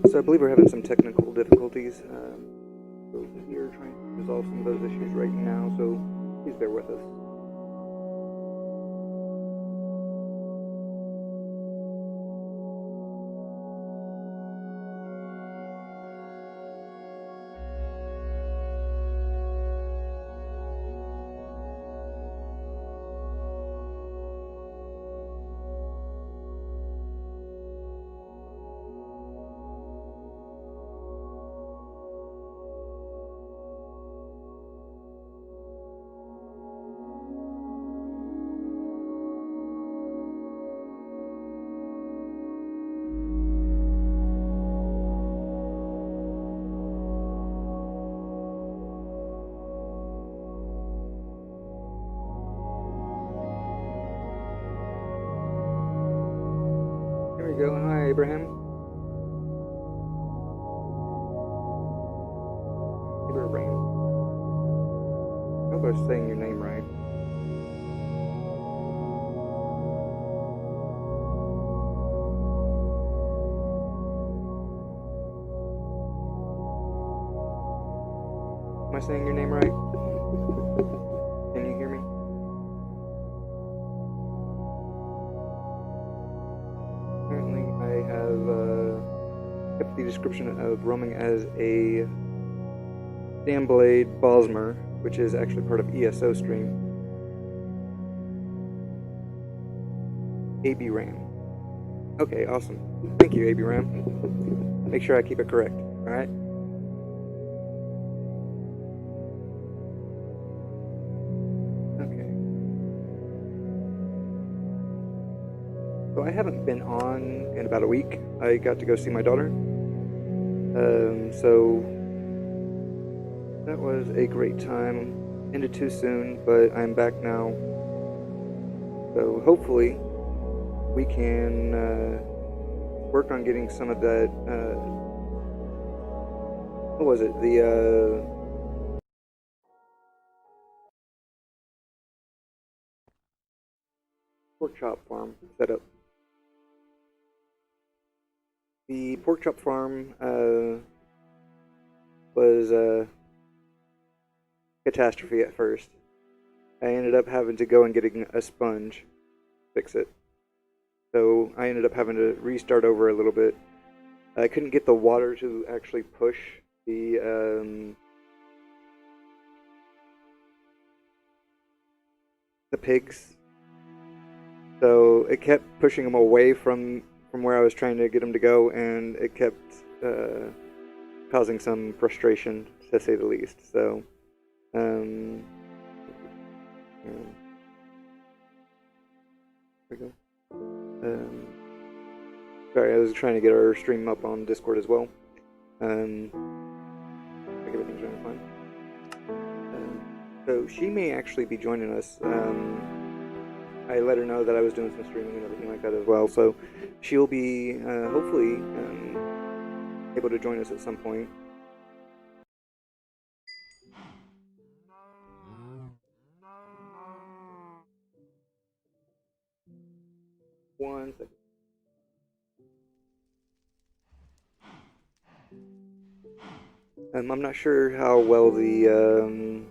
So I believe we're having some technical difficulties. So we're trying to resolve some of those issues right now, so please bear with us. Here we go. Hi, Abraham. Abraham. I hope I was saying your name right. Am I saying your name right? Can you hear me? Apparently I have kept the description of roaming as a stamblade bosmer, which is actually part of ESO stream. AB RAM. Okay, awesome. Thank you, AB RAM. Make sure I keep it correct, alright? Okay. So I haven't been on in about a week. I got to go see my daughter. So that was a great time. Ended too soon, but I'm back now. So hopefully we can work on getting some of that, what was it, the pork chop farm set up. The pork chop farm was a catastrophe at first. I ended up having to go and getting a sponge, fix it. So I ended up having to restart over a little bit. I couldn't get the water to actually push the pigs. So it kept pushing them away from where I was trying to get them to go, and it kept causing some frustration, to say the least. So, there we go. Sorry, I was trying to get our stream up on Discord as well. I think everything's running fine. So she may actually be joining us. I let her know that I was doing some streaming and everything like that as well, so she'll be hopefully able to join us at some point. One second. I'm not sure how well the oh,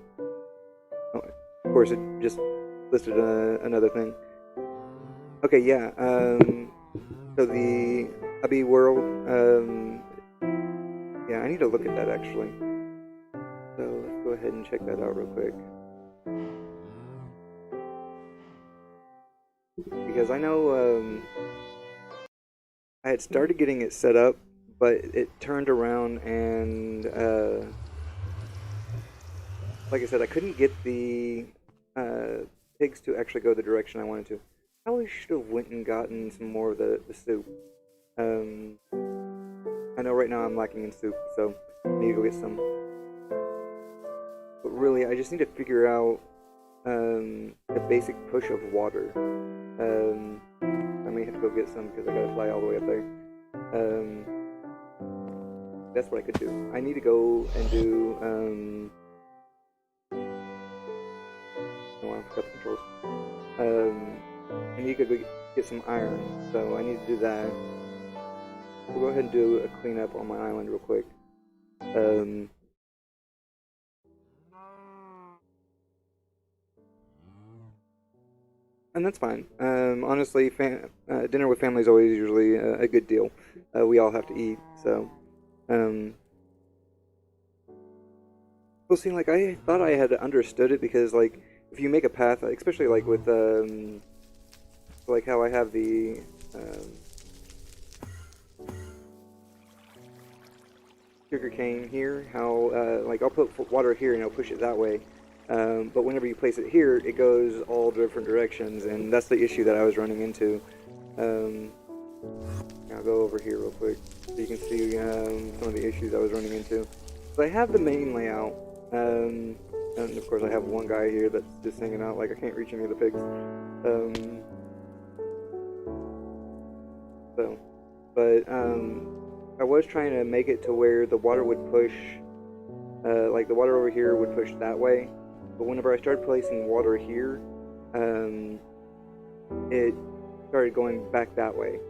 of course it just listed another thing. Okay, yeah. So the Abbey World. Yeah, I need to look at that actually. So let's go ahead and check that out real quick. Because I know I had started getting it set up, but it turned around and like I said, I couldn't get the pigs to actually go the direction I wanted to. Probably should have went and gotten some more of the soup. I know right now I'm lacking in soup, so I need to go get some. But really, I just need to figure out the basic push of water. I may have to go get some because I gotta fly all the way up there. That's what I could do. I need to go and do got the controls. I need to go get some iron, so I need to do that. We'll go ahead and do a cleanup on my island real quick. And that's fine. Honestly, dinner with family is always usually a good deal. We all have to eat, so. Well, see, like, I thought I had understood it because, like, if you make a path, especially, like, with, like, how I have the, sugar cane here, how, like, I'll put water here and I'll push it that way. But whenever you place it here, it goes all different directions, and that's the issue that I was running into. I'll go over here real quick so you can see some of the issues I was running into. So I have the main layout, and of course I have one guy here that's just hanging out, like I can't reach any of the pigs. I was trying to make it to where the water would push, like the water over here would push that way. But whenever I started placing water here, it started going back that way.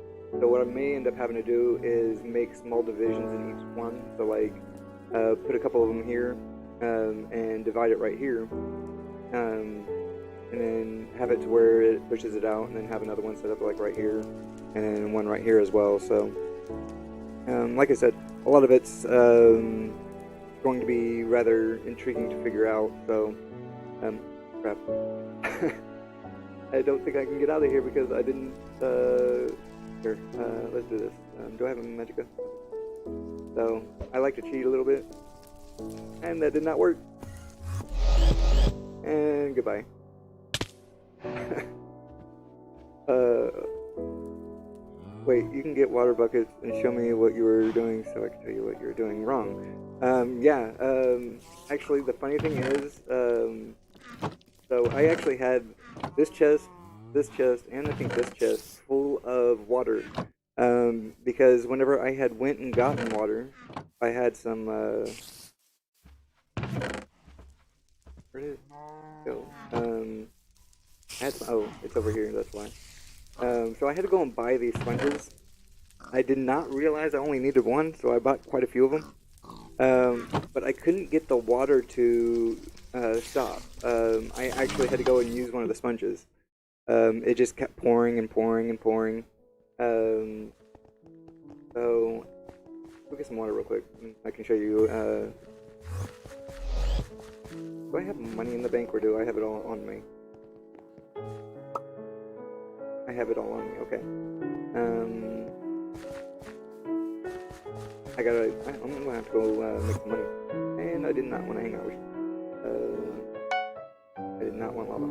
So what I may end up having to do is make small divisions in each one. So like, put a couple of them here, and divide it right here. And then have it to where it pushes it out, and then have another one set up like right here, and then one right here as well. So, like I said, a lot of it's going to be rather intriguing to figure out. So, crap. I don't think I can get out of here because I didn't. Here, let's do this. Do I have a Magica? So I like to cheat a little bit, and that did not work. And goodbye. Wait, you can get water buckets and show me what you were doing so I can tell you what you were doing wrong. Actually, the funny thing is, so I actually had this chest, and I think this chest full of water. Because whenever I had went and gotten water, I had some, where did it go? I had some, oh, it's over here, that's why. So I had to go and buy these sponges. I did not realize I only needed one, so I bought quite a few of them. But I couldn't get the water to stop. I actually had to go and use one of the sponges. It just kept pouring and pouring and pouring. So, we'll get some water real quick. I can show you. Do I have money in the bank, or do I have it all on me? I have it all on me, okay. I'm gonna have to go make some money. And I did not want to hang out with you. I did not want lava.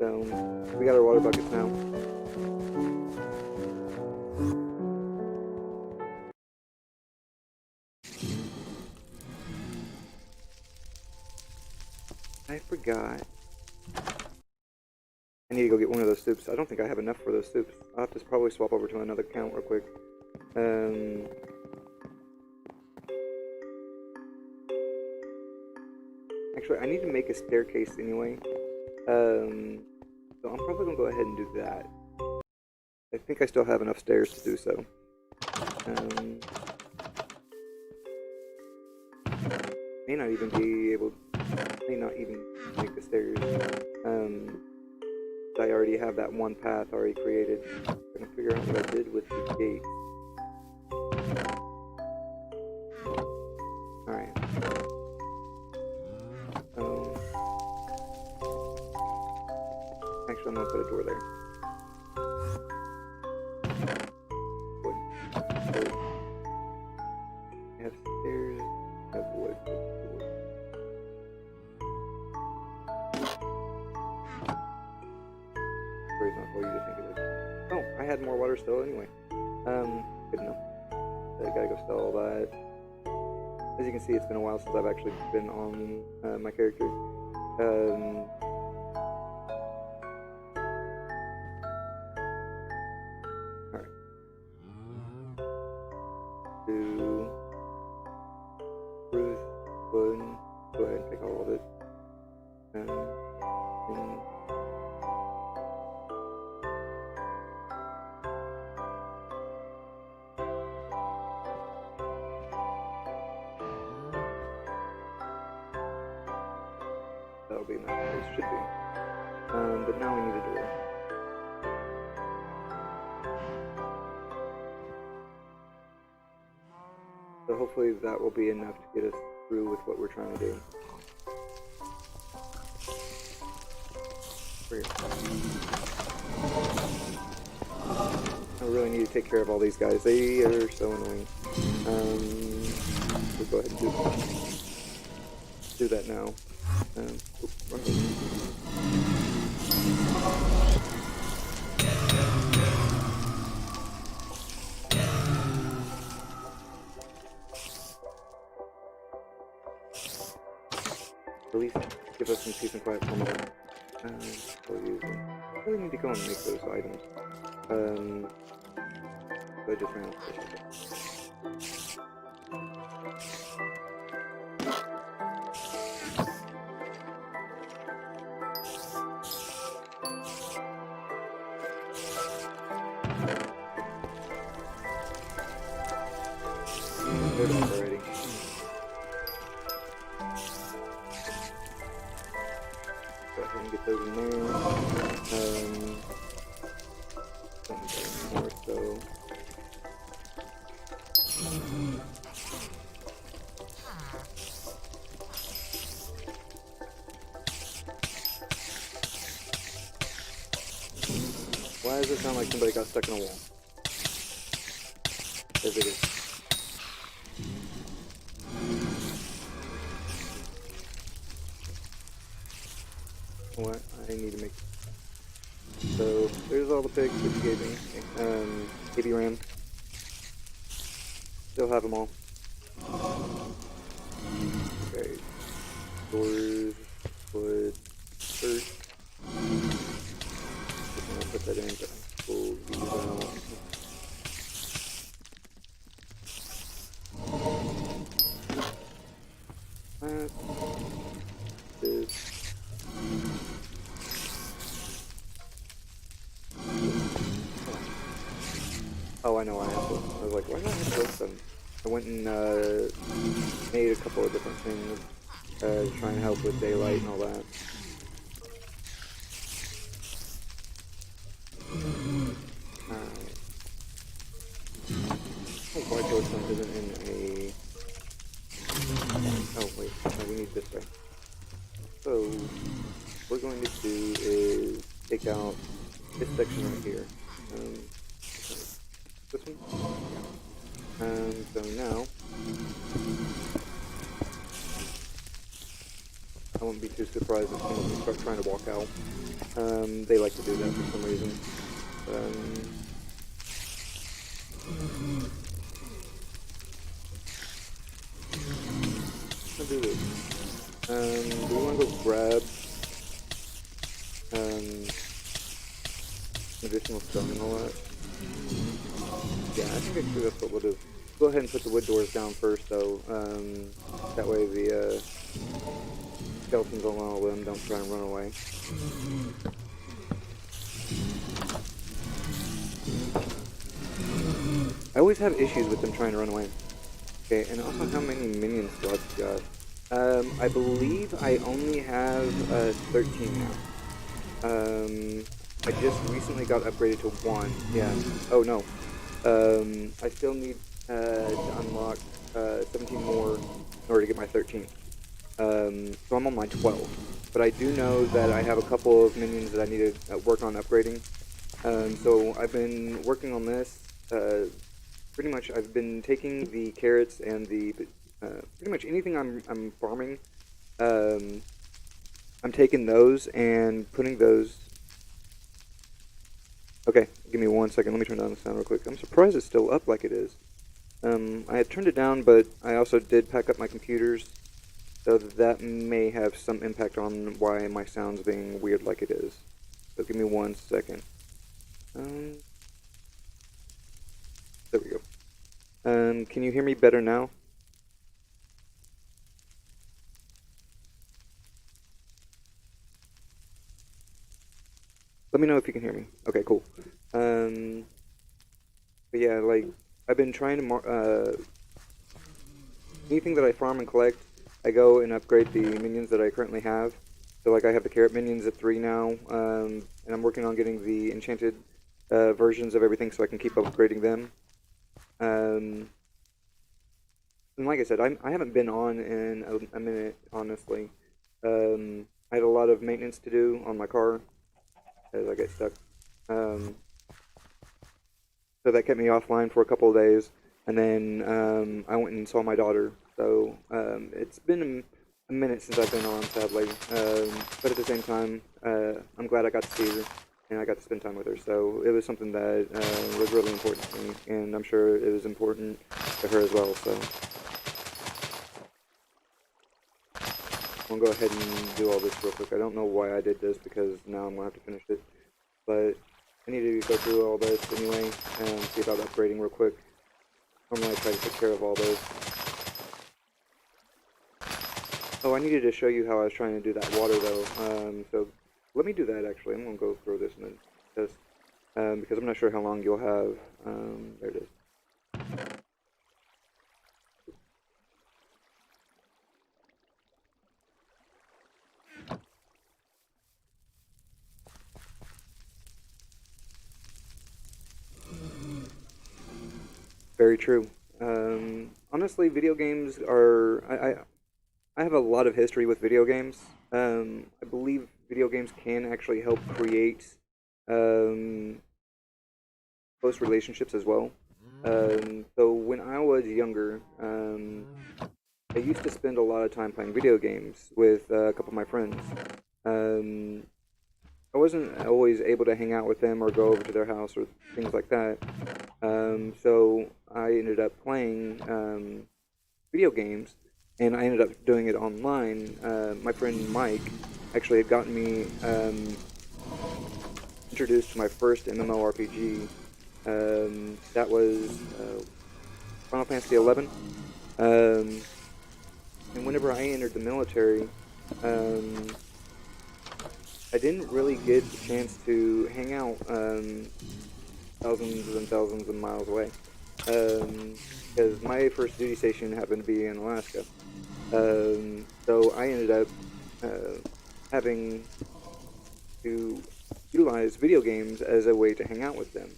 So, we got our water buckets now. I forgot. I need to go get one of those soups. I don't think I have enough for those soups. I'll have to probably swap over to another account real quick. Actually, I need to make a staircase anyway. So I'm probably going to go ahead and do that. I think I still have enough stairs to do so. May not even be able... May not even make the stairs. I already have that one path already created. I'm going to figure out what I did with the gate. Alright. Actually, I'm going to put a door there. Wood. Wood. I have stairs. I have wood. Wood. Not what you think it is. Oh, I had more water still anyway. Good enough. So I gotta go sell all that. As you can see, it's been a while since I've actually been on my character. Alright. To Ruth, wood. exactly in that place. Should be. But now we need a door. So hopefully that will be enough to get us through with what we're trying to do. I really need to take care of all these guys. They are so annoying. We'll go ahead and do that now. Run over. At least give us some peace and quiet for a moment. I really need to go and make those items. So I just ran off this. They're done already. Go ahead and get those in there. Something more so. Why does it sound like somebody got stuck in a wall? There it is. What I need to make. So there's all the pigs that you gave me. Baby ram. Still have them all. Okay. Doors, wood, earth. Just gonna put that in, but we'll leave that out. This. Oh, I know I have to. I was like, why do I have to build them? I went and made a couple of different things to try and help with daylight and all that. Oh, why Glowstone isn't in a... Oh, wait. No, we need this way. So, what we're going to do is take out this section right here. This one? So now, I won't be too surprised if someone start trying to walk out. They like to do that for some reason. I'll do this. Do we want to go grab additional stone and all that? Yeah, I think actually that's what we'll do. Go ahead and put the wood doors down first, though. That way the skeletons on all of them don't try and run away. I always have issues with them trying to run away. Okay, and also how many minion slots you got? I believe I only have 13 now. I just recently got upgraded to 1. Yeah. Oh no. I still need to unlock 17 more in order to get my 13. So I'm on my 12. But I do know that I have a couple of minions that I need to work on upgrading. So I've been working on this. Pretty much I've been taking the carrots and the pretty much anything I'm farming. I'm taking those and putting those. Okay, give me 1 second. Let me turn down the sound real quick. I'm surprised it's still up like it is. I had turned it down, but I also did pack up my computers, so that may have some impact on why my sound's being weird like it is. So give me 1 second. There we go. Can you hear me better now? Let me know if you can hear me. Okay, cool. But yeah, like, I've been trying to anything that I farm and collect, I go and upgrade the minions that I currently have. So like I have the carrot minions at 3 now, and I'm working on getting the enchanted versions of everything so I can keep upgrading them. Um, and like I said, I haven't been on in a minute, honestly. I had a lot of maintenance to do on my car as I get stuck. Um, so that kept me offline for a couple of days, and then I went and saw my daughter. So it's been a minute since I've been on, sadly. But at the same time, I'm glad I got to see her, and I got to spend time with her. So it was something that was really important to me, and I'm sure it was important to her as well. So I'm gonna go ahead and do all this real quick. I don't know why I did this because now I'm gonna have to finish it, but I need to go through all this anyway and see about upgrading real quick. Normally I try to take care of all this. Oh, I needed to show you how I was trying to do that water though. So let me do that actually. I'm gonna go through this in a test because I'm not sure how long you'll have. There it is. Very true. Honestly, video games are. I have a lot of history with video games. I believe video games can actually help create um, close relationships as well. So when I was younger, I used to spend a lot of time playing video games with a couple of my friends. Um, I wasn't always able to hang out with them or go over to their house or things like that. So I ended up playing video games, and I ended up doing it online. My friend Mike actually had gotten me introduced to my first MMORPG. That was Final Fantasy 11. And whenever I entered the military, um, I didn't really get the chance to hang out thousands and thousands of miles away. Because my first duty station happened to be in Alaska. So I ended up having to utilize video games as a way to hang out with them.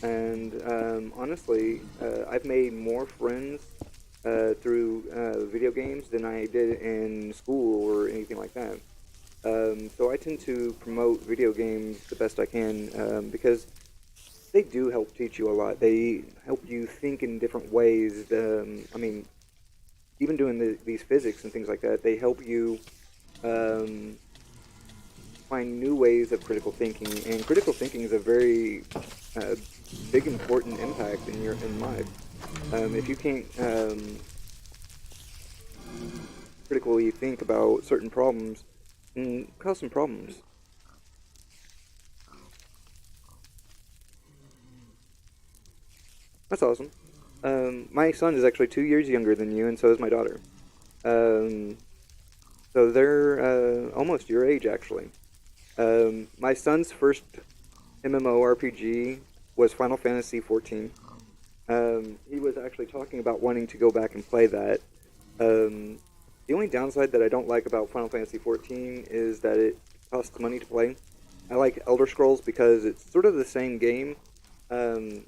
And honestly, I've made more friends through video games than I did in school or anything like that. So I tend to promote video games the best I can because they do help teach you a lot. They help you think in different ways. I mean, even doing these physics and things like that, they help you um, find new ways of critical thinking. And critical thinking is a very uh, big, important impact in life. If you can't critically think about certain problems, it can cause some problems. That's awesome. My son is actually 2 years younger than you, and so is my daughter. Um, so they're almost your age, actually. My son's first MMORPG was Final Fantasy 14. He was actually talking about wanting to go back and play that. The only downside that I don't like about Final Fantasy 14 is that it costs money to play. I like Elder Scrolls because it's sort of the same game,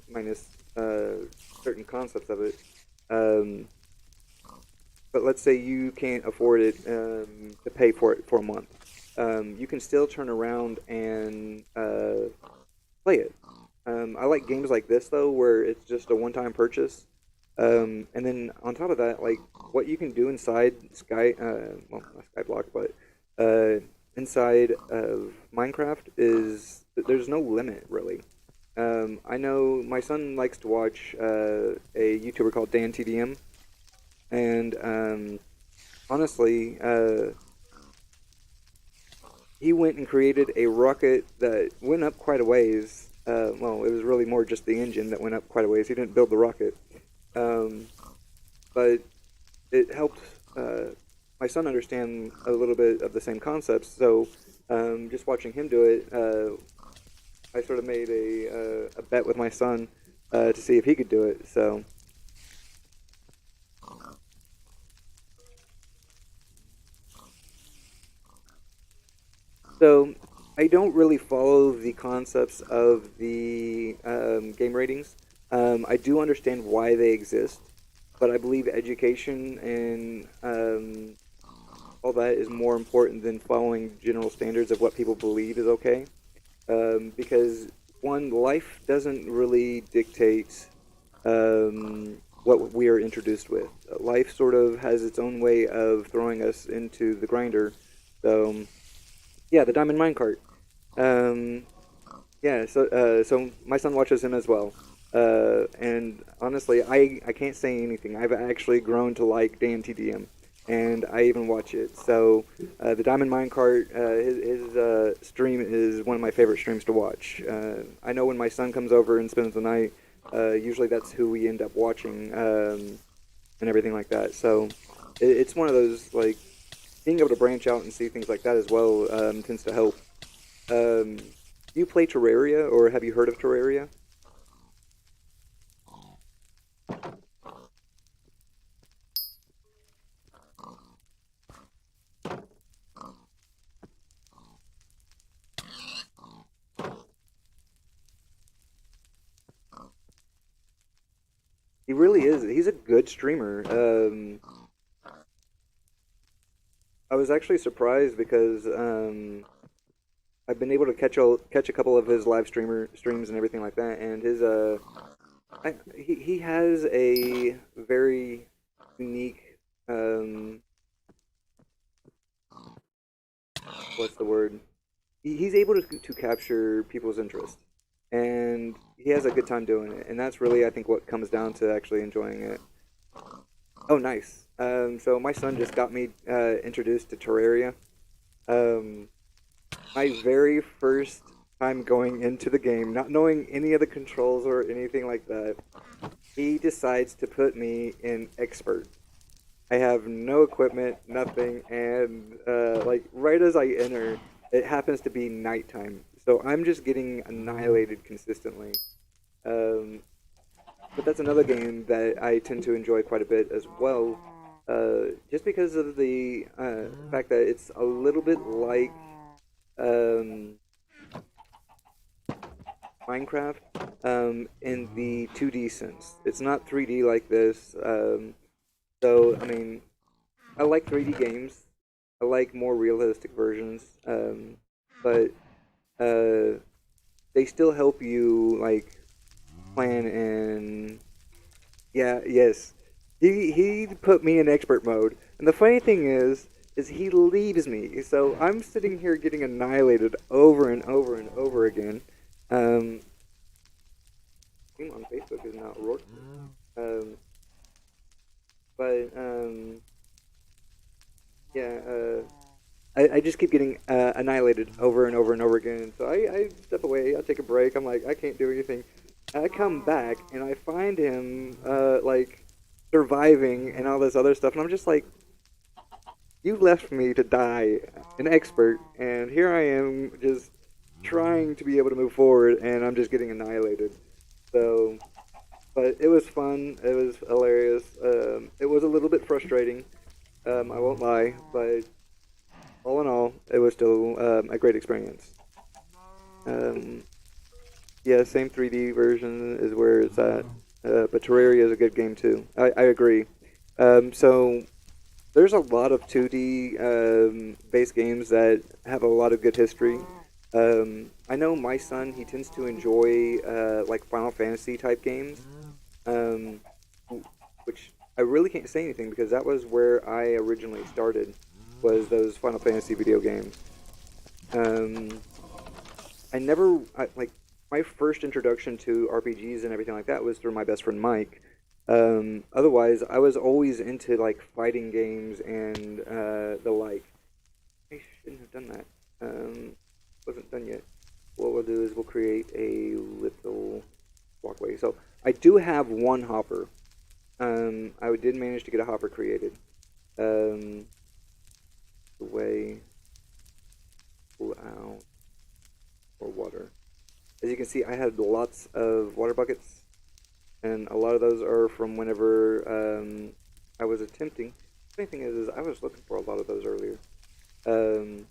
minus certain concepts of it. Um, but let's say you can't afford it to pay for it for a month. You can still turn around and play it. I like games like this though, where it's just a one-time purchase, and then on top of that, like what you can do inside well, not Skyblock, but inside of Minecraft is there's no limit really. I know my son likes to watch a YouTuber called Dan TDM, and honestly, he went and created a rocket that went up quite a ways. Well, it was really more just the engine that went up quite a ways. He didn't build the rocket, um, but it helped my son understand a little bit of the same concepts. So just watching him do it, I sort of made a bet with my son to see if he could do it. So So I don't really follow the concepts of the game ratings. I do understand why they exist, but I believe education and all that is more important than following general standards of what people believe is okay. Because one, life doesn't really dictate what we are introduced with. Life sort of has its own way of throwing us into the grinder. So yeah, the diamond minecart. Um, yeah, so my son watches him as well. And honestly, I can't say anything. I've actually grown to like Dan TDM, and I even watch it. So the Diamond Minecart, his stream is one of my favorite streams to watch. I know when my son comes over and spends the night, usually that's who we end up watching and everything like that. So it's one of those like being able to branch out and see things like that as well tends to help. Do you play Terraria, or have you heard of Terraria? He really is. He's a good streamer. I was actually surprised because I've been able to catch a couple of his live streams and everything like that, and his he has a very unique what's the word? He's able to capture people's interest, and he has a good time doing it, and that's really I think what comes down to actually enjoying it. Oh, nice. So my son just got me introduced to Terraria. Um, my very first time going into the game, not knowing any of the controls or anything like that, he decides to put me in expert. I have no equipment, nothing, and like right as I enter, it happens to be nighttime, so I'm just getting annihilated consistently. Um, but that's another game that I tend to enjoy quite a bit as well, just because of the fact that it's a little bit like um, Minecraft in the 2D sense. It's not 3D like this. So, I mean, I like 3D games. I like more realistic versions. But uh, they still help you, like, plan and. Yeah, yes. He put me in expert mode. And the funny thing is he leaves me. So I'm sitting here getting annihilated over and over and over again. Um, Stream on Facebook is not working. Um, but yeah, I just keep getting annihilated over and over and over again. So I step away. I take a break. I'm like, I can't do anything. I come back and I find him like surviving and all this other stuff, and I'm just like, you left me to die, an expert, and here I am just trying to be able to move forward, and I'm just getting annihilated. So, but it was fun. It was hilarious. It was a little bit frustrating. I won't lie, but all in all, it was still a great experience. Um, yeah, same 3D version is where it's at. But Terraria is a good game too. I agree. So there's a lot of 2D based games that have a lot of good history. I know my son, he tends to enjoy like Final Fantasy type games, um, which I really can't say anything because that was where I originally started, was those Final Fantasy video games. Um, like my first introduction to RPGs and everything like that was through my best friend Mike. Otherwise, I was always into like fighting games and the like. I shouldn't have done that. Wasn't done yet. What we'll do is we'll create a little walkway. So I do have one hopper. I did manage to get a hopper created. The way pull out for water. As you can see, I had lots of water buckets, and a lot of those are from whenever I was attempting. The funny thing is I was looking for a lot of those earlier. Um,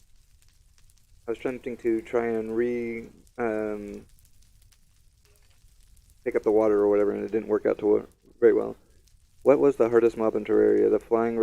I was attempting to try and pick up the water or whatever, and it didn't work out very well. What was the hardest mob in Terraria? The flying